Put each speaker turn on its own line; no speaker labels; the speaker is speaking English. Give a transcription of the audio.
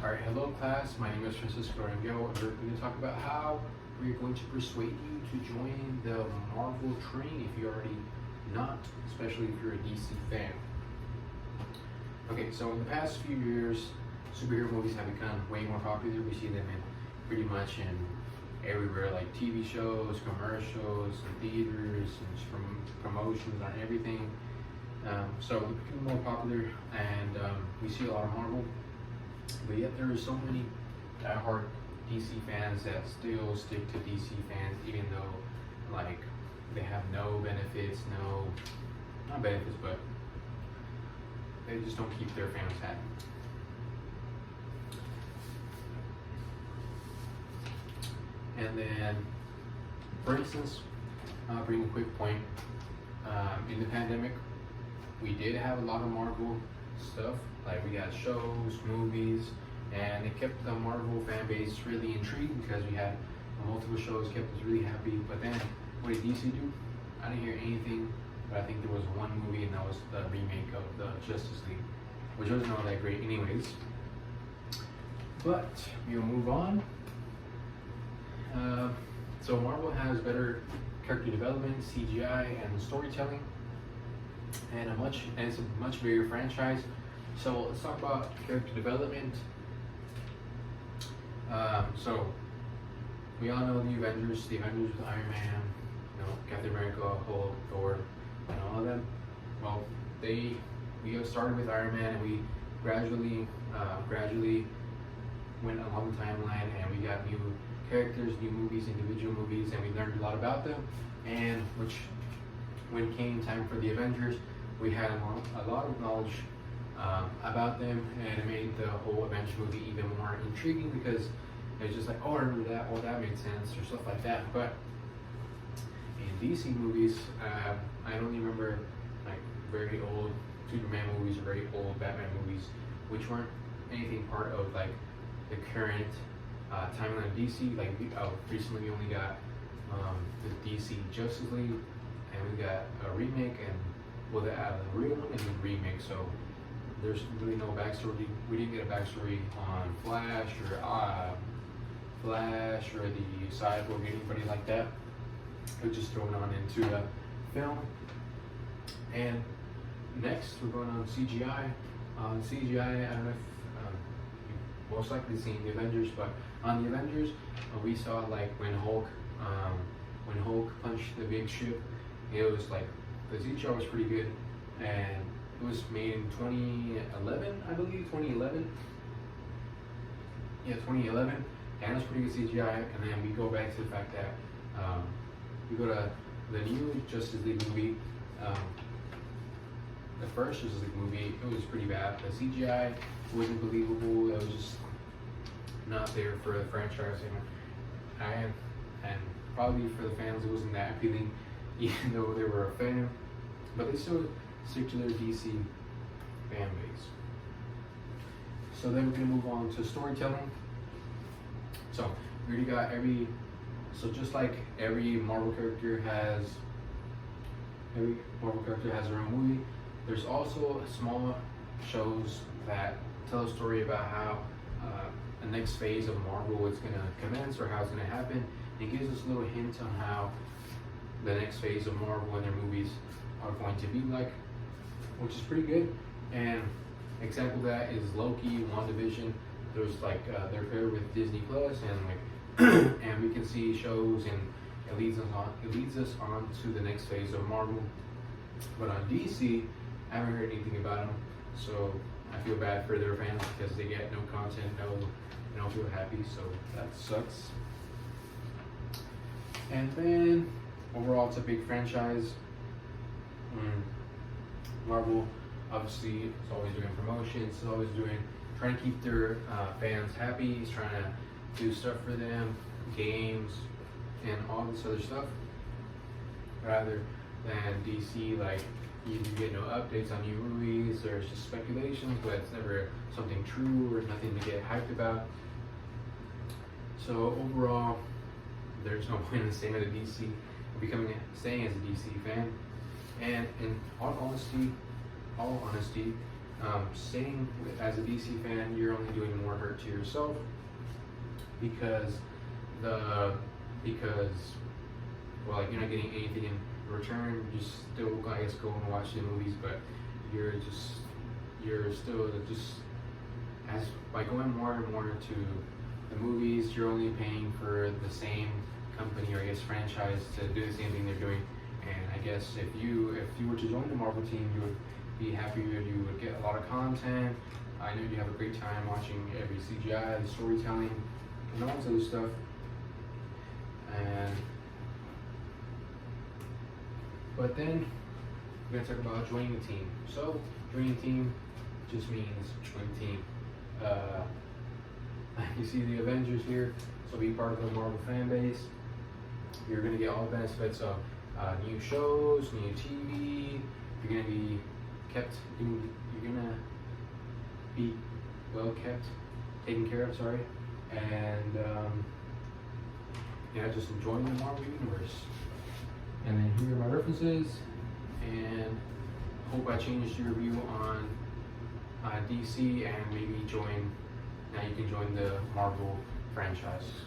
Alright, hello class, my name is Francisco and we're going to talk about how we're going to persuade you to join the Marvel train if you're already not, especially if you're a DC fan. Okay, so in the past few years, superhero movies have become way more popular. We see them in pretty much in everywhere, like TV shows, commercials, and theaters, and from promotions on everything. So they're becoming more popular, and we see a lot of Marvel. But yet there are so many diehard DC fans that still stick to DC fans, even though like they have no benefits, not benefits, but they just don't keep their fans happy. And then, for instance, I'll bring a quick point. In the pandemic, we did have a lot of Marvel stuff. Like we got shows, movies, and it kept the Marvel fan base really intrigued because we had multiple shows, kept us really happy. But then, what did DC do? I didn't hear anything, but I think there was one movie, and that was the remake of the Justice League, which wasn't all that great anyways. But we'll move on. So Marvel has better character development, CGI, and storytelling, and it's a much bigger franchise. So let's talk about character development. So we all know the Avengers with Iron Man, Captain America, Hulk, Thor, and all of them. Well, we started with Iron Man, and we gradually went along the timeline, and we got new characters, new movies, individual movies, and we learned a lot about them. And when came time for the Avengers, we had a lot of knowledge about them, and it made the whole Avengers movie even more intriguing because it's just like, oh, I remember that, oh, that made sense, or stuff like that. But in DC movies, I only remember like very old Superman movies or very old Batman movies, which weren't anything part of like the current timeline of DC. Like recently we only got the DC Justice League, and we got a remake, and the real one and the remake. So there's really no backstory. We didn't get a backstory on Flash or the Cyborg or anybody like that. It was just thrown on into the film. And next we're going on CGI. CGI, I don't know if you've most likely seen the Avengers, but on the Avengers, we saw like when Hulk punched the big ship. It was like the CGI was pretty good, and it was made in 2011, I believe, 2011. Yeah, 2011, and it was pretty good CGI. And then we go back to the fact that we go to the new Justice League movie. The first Justice League movie, it was pretty bad. The CGI wasn't believable. It was just not there for the franchise, and probably for the fans, it wasn't that appealing, even though they were a fan. But they still stick to their DC fan base. So then we're gonna move on to storytelling. So we already got just like every Marvel character has their own movie, there's also small shows that tell a story about how the next phase of Marvel is gonna commence or how it's gonna happen. It gives us a little hint on how the next phase of Marvel and their movies are going to be like, which is pretty good. And example of that is Loki, WandaVision. There's like they're paired with Disney Plus, and like and we can see shows, and it leads us on to the next phase of Marvel. But on DC, I haven't heard anything about them, so I feel bad for their fans because they get no content, they don't feel happy, so that sucks. And then overall, it's a big franchise. Marvel obviously is always doing promotions, is always trying to keep their fans happy. He's trying to do stuff for them, games, and all this other stuff. Rather than DC, like you get no updates on new movies. There's just speculations, but it's never something true or nothing to get hyped about. So overall, there's no point in staying as a DC, staying as a DC fan. And in all honesty, Saying as a DC fan, you're only doing more hurt to yourself because well, like, you're not getting anything in return. You still, I guess, go and watch the movies, but you're still just, as by going more and more to the movies, you're only paying for the same company, or I guess franchise, to do the same thing they're doing. And I guess if you were to join the Marvel team, you would be happy. You would get a lot of content. I know you have a great time watching every CGI, the storytelling, and all this other stuff. But then we're gonna talk about joining the team. So joining the team just means join the team. You see the Avengers here, so be part of the Marvel fan base. You're gonna get all the benefits of new shows, new TV. You're gonna be kept. You're gonna be well kept, taken care of. Sorry, and yeah, just enjoying the Marvel universe. And then here are my references, and hope I changed your view on DC, and maybe now you can join the Marvel franchise.